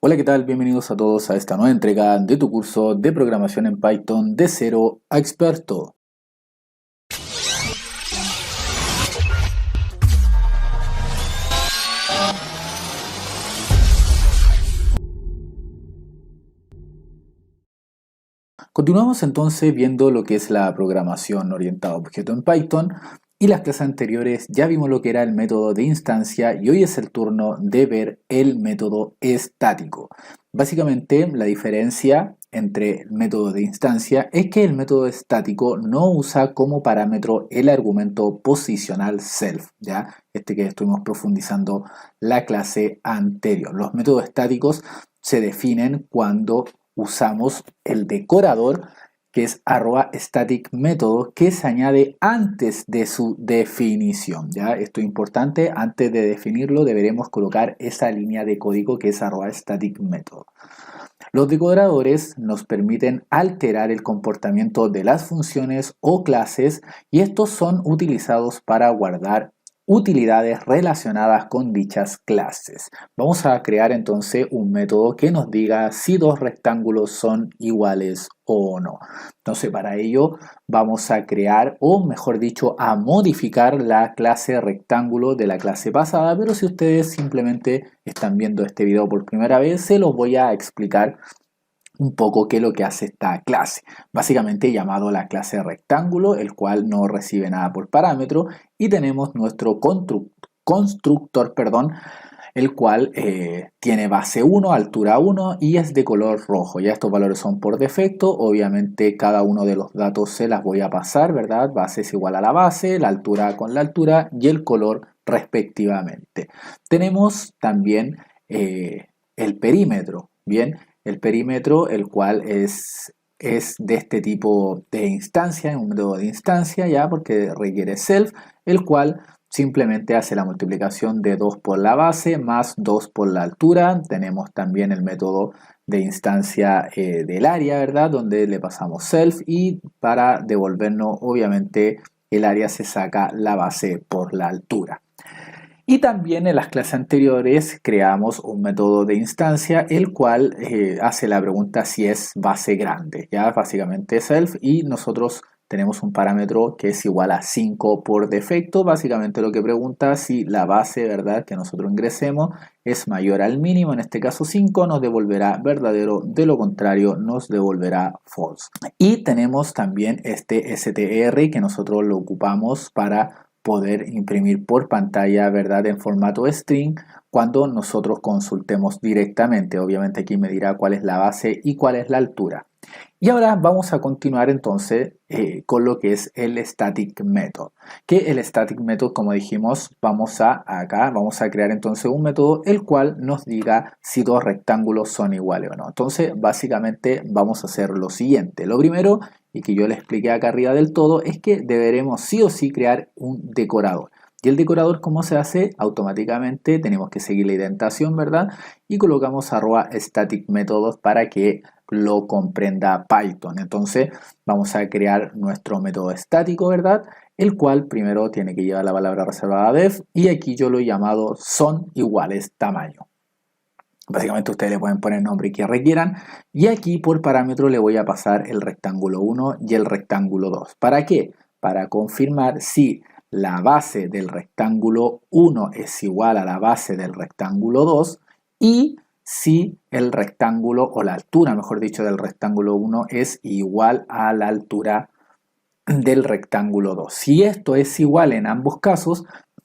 Hola, ¿qué tal? Bienvenidos a todos a esta nueva entrega de tu curso de programación en Python de cero a experto. Continuamos entonces viendo lo que es la programación orientada a objeto en Python y las clases anteriores ya vimos lo que era el método de instancia y hoy es el turno de ver el método estático. Básicamente la diferencia entre el método de instancia es que el método estático no usa como parámetro el argumento posicional self, ¿ya? Este que estuvimos profundizando la clase anterior. Los métodos estáticos se definen cuando usamos el decorador que es @static método que se añade antes de su definición. ¿Ya? Esto es importante, antes de definirlo deberemos colocar esa línea de código que es @static método. Los decoradores nos permiten alterar el comportamiento de las funciones o clases y estos son utilizados para guardar utilidades relacionadas con dichas clases. Vamos a crear entonces un método que nos diga si dos rectángulos son iguales o no. Entonces para ello vamos a crear, o mejor dicho, a modificar la clase rectángulo de la clase pasada, pero si ustedes simplemente están viendo este video por primera vez, se los voy a explicar un poco qué es lo que hace esta clase. Básicamente llamado la clase rectángulo, el cual no recibe nada por parámetro, y tenemos nuestro constructor, el cual tiene base 1, altura 1 y es de color rojo. Ya estos valores son por defecto, obviamente cada uno de los datos se las voy a pasar, ¿verdad? Base es igual a la base, la altura con la altura y el color respectivamente. Tenemos también el perímetro, ¿bien? El perímetro, el cual es de este tipo de instancia, un método de instancia, ya porque requiere self, el cual simplemente hace la multiplicación de 2 por la base más 2 por la altura. Tenemos también el método de instancia del área, ¿verdad? Donde le pasamos self y para devolvernos, obviamente, el área se saca la base por la altura. Y también en las clases anteriores creamos un método de instancia el cual hace la pregunta si es base grande, ya básicamente self, y nosotros tenemos un parámetro que es igual a 5 por defecto. Básicamente lo que pregunta si la base, ¿verdad?, que nosotros ingresemos es mayor al mínimo, en este caso 5, nos devolverá verdadero, de lo contrario nos devolverá false. Y tenemos también este str que nosotros lo ocupamos para poder imprimir por pantalla, ¿verdad?, en formato string cuando nosotros consultemos directamente. Obviamente aquí me dirá cuál es la base y cuál es la altura. Y ahora vamos a continuar entonces con lo que es el static method. Que el static method, como dijimos, vamos a crear entonces un método el cual nos diga si dos rectángulos son iguales o no. Entonces básicamente vamos a hacer lo siguiente. Lo primero, y que yo le expliqué acá arriba del todo, es que deberemos sí o sí crear un decorador. Y el decorador, ¿cómo se hace? Automáticamente tenemos que seguir la indentación, ¿verdad? Y colocamos @static métodos para que lo comprenda Python. Entonces vamos a crear nuestro método estático, ¿verdad?, el cual primero tiene que llevar la palabra reservada def, y aquí yo lo he llamado son iguales tamaño. Básicamente ustedes le pueden poner el nombre que requieran, y aquí por parámetro le voy a pasar el rectángulo 1 y el rectángulo 2. ¿Para qué? Para confirmar si la base del rectángulo 1 es igual a la base del rectángulo 2 y si el rectángulo, o la altura mejor dicho, del rectángulo 1 es igual a la altura del rectángulo 2. Si esto es igual en ambos casos,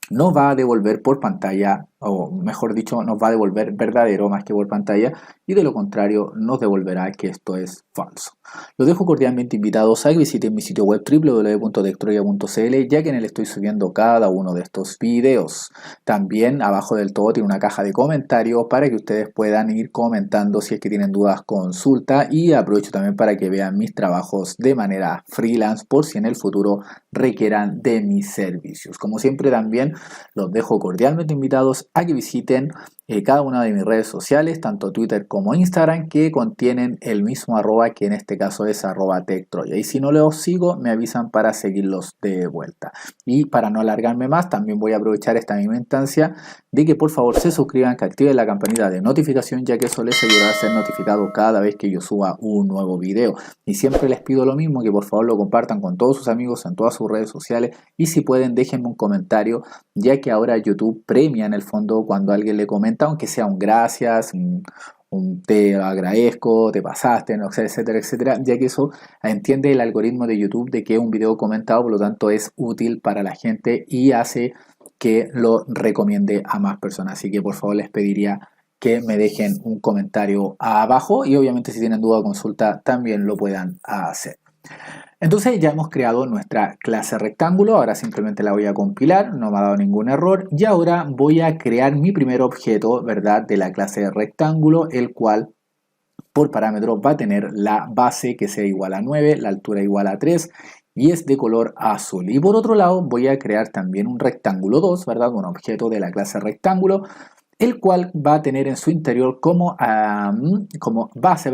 nos va a devolver por pantalla, o mejor dicho, nos va a devolver verdadero más que por pantalla, y de lo contrario nos devolverá que esto es falso. Los dejo cordialmente invitados a que visiten mi sitio web www.dectroia.cl, ya que en él estoy subiendo cada uno de estos videos. También abajo del todo tiene una caja de comentarios para que ustedes puedan ir comentando si es que tienen dudas, consulta, y aprovecho también para que vean mis trabajos de manera freelance por si en el futuro requieran de mis servicios. Como siempre también los dejo cordialmente invitados a que visiten cada una de mis redes sociales, tanto Twitter como Instagram, que contienen el mismo arroba, que en este caso es arroba TechTroya. Y si no los sigo, me avisan para seguirlos de vuelta. Y para no alargarme más, también voy a aprovechar esta misma instancia de que por favor se suscriban, que activen la campanita de notificación, ya que eso les ayudará a ser notificado cada vez que yo suba un nuevo video. Y siempre les pido lo mismo, que por favor lo compartan con todos sus amigos en todas sus redes sociales, y si pueden déjenme un comentario, ya que ahora YouTube premia en el fondo cuando alguien le comenta, aunque sea un gracias, un te agradezco, te pasaste, no sé, etcétera, etcétera, ya que eso entiende el algoritmo de YouTube de que es un video comentado, por lo tanto es útil para la gente y hace que lo recomiende a más personas. Así que por favor les pediría que me dejen un comentario abajo, y obviamente si tienen duda o consulta también lo puedan hacer. Entonces ya hemos creado nuestra clase rectángulo, ahora simplemente la voy a compilar, no me ha dado ningún error, y ahora voy a crear mi primer objeto, ¿verdad?, de la clase rectángulo, el cual por parámetro va a tener la base que sea igual a 9, la altura igual a 3, y es de color azul. Y por otro lado voy a crear también un rectángulo 2, ¿verdad?, un objeto de la clase rectángulo, el cual va a tener en su interior como base,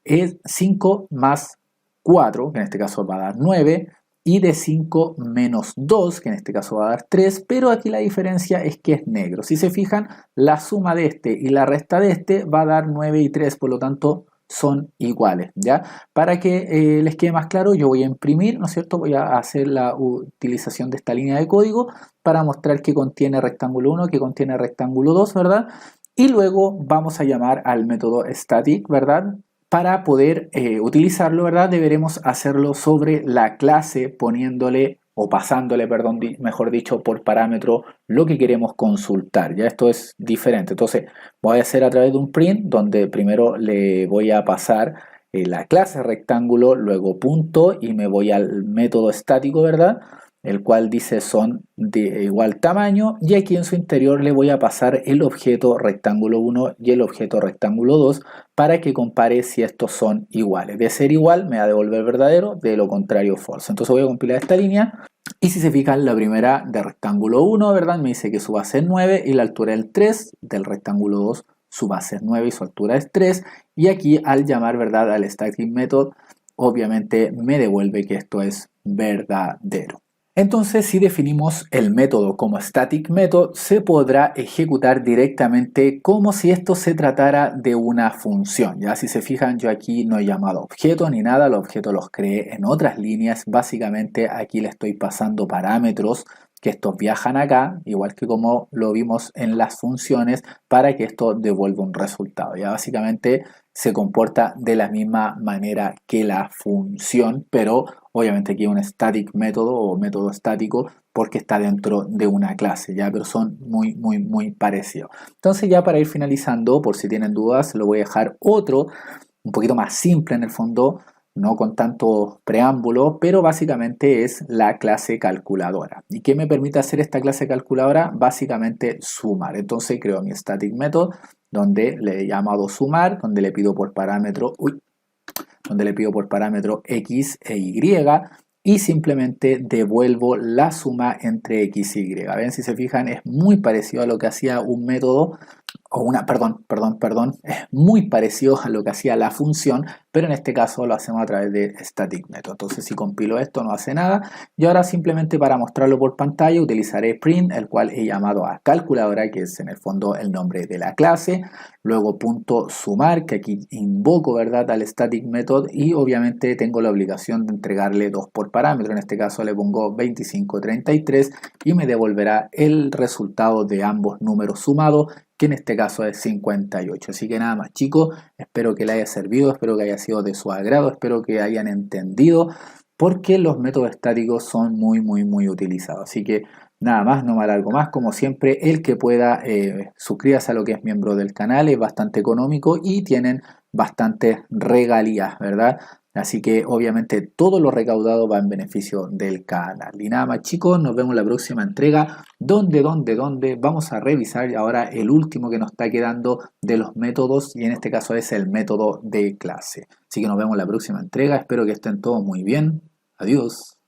es 5 más 4, que en este caso va a dar 9, y de 5 menos 2, que en este caso va a dar 3, pero aquí la diferencia es que es negro. Si se fijan, la suma de este y la resta de este va a dar 9 y 3, por lo tanto son iguales, ¿ya? Para que les quede más claro, yo voy a imprimir, ¿no es cierto? Voy a hacer la utilización de esta línea de código para mostrar que contiene rectángulo 1, que contiene rectángulo 2, ¿verdad? Y luego vamos a llamar al método static, ¿verdad? Para poder utilizarlo, ¿verdad?, deberemos hacerlo sobre la clase poniéndole o pasándole, perdón, mejor dicho, por parámetro lo que queremos consultar. Ya esto es diferente. Entonces voy a hacer a través de un print donde primero le voy a pasar la clase rectángulo, luego punto, y me voy al método estático, ¿verdad?, el cual dice son de igual tamaño, y aquí en su interior le voy a pasar el objeto rectángulo 1 y el objeto rectángulo 2 para que compare si estos son iguales. De ser igual me va a devolver verdadero, de lo contrario false. Entonces voy a compilar esta línea, y si se fijan, la primera de rectángulo 1, ¿verdad?, me dice que su base es 9 y la altura es 3, del rectángulo 2 su base es 9 y su altura es 3, y aquí al llamar, ¿verdad?, al static method, obviamente me devuelve que esto es verdadero. Entonces, si definimos el método como static method, se podrá ejecutar directamente como si esto se tratara de una función. Ya si se fijan, yo aquí no he llamado objeto ni nada, los objetos los creé en otras líneas. Básicamente aquí le estoy pasando parámetros que estos viajan acá, igual que como lo vimos en las funciones, para que esto devuelva un resultado. Ya básicamente se comporta de la misma manera que la función, pero obviamente aquí es un static método o método estático porque está dentro de una clase, ya, pero son muy parecidos. Entonces ya para ir finalizando, por si tienen dudas, lo voy a dejar otro un poquito más simple en el fondo, no con tanto preámbulo, pero básicamente es la clase calculadora. ¿Y qué me permite hacer esta clase calculadora? Básicamente sumar. Entonces creo mi static method donde le he llamado sumar, donde le pido por parámetro, x e y, y simplemente devuelvo la suma entre x y y. Ven, si se fijan, es muy parecido a lo que hacía un método, es muy parecido a lo que hacía la función, pero en este caso lo hacemos a través de static method. Entonces si compilo esto no hace nada, y ahora simplemente para mostrarlo por pantalla utilizaré print, el cual he llamado a calculadora, que es en el fondo el nombre de la clase, luego punto sumar, que aquí invoco, ¿verdad?, al static method, y obviamente tengo la obligación de entregarle 2 por parámetro. En este caso le pongo 2533 y me devolverá el resultado de ambos números sumados, que en este caso es 58. Así que nada más, chicos, espero que les haya servido, espero que haya sido de su agrado, espero que hayan entendido, porque los métodos estáticos son muy utilizados. Así que nada más, no me alargo más. Como siempre, el que pueda, suscríbase a lo que es miembro del canal, es bastante económico y tienen bastantes regalías, ¿verdad? Así que obviamente todo lo recaudado va en beneficio del canal. Y nada más, chicos, nos vemos en la próxima entrega donde vamos a revisar ahora el último que nos está quedando de los métodos, y en este caso es el método de clase. Así que nos vemos en la próxima entrega, espero que estén todos muy bien. Adiós.